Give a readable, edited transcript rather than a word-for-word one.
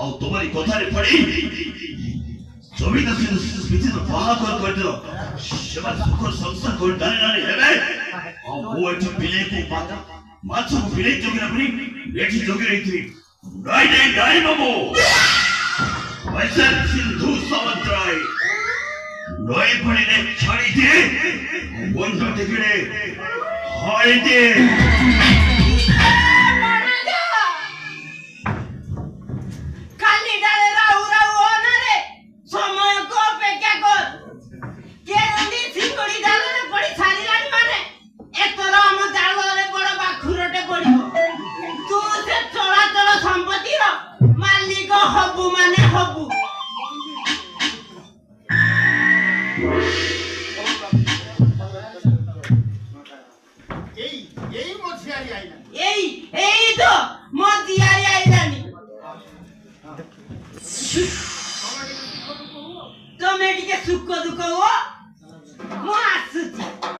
ଆଉ ତମରି କଥାରେ ପଡି ଜମିଟା ସ୍ମୃତି ବାହାଘର କରିଦିଅ ସେମାନେ ସୁଖ ସଂସାର କରି ଡାଲି ଡାଲି ହେବେ ଆଉ ମୁଁ ଏଠି ବିଲେଇକୁ ମାଛକୁ ବିଲେଇ ଜଗିଲା ପରି ଏଠି ଜଗି ରହିଥିବି ନାଇଁ ନାଇଁ ନାଇଁ ବାବୁ myself ସିନ୍ଧୁ ସାମନ୍ତରାୟ ନଈ ପାଣିରେ ଛାଡ଼ିଦିଏ ମୁଣ୍ଡ ଟିକିରେ ହଳିଦିଏ ତମେ ଟିକେ ସୁଖ ଦୁଃଖ ହୁଅ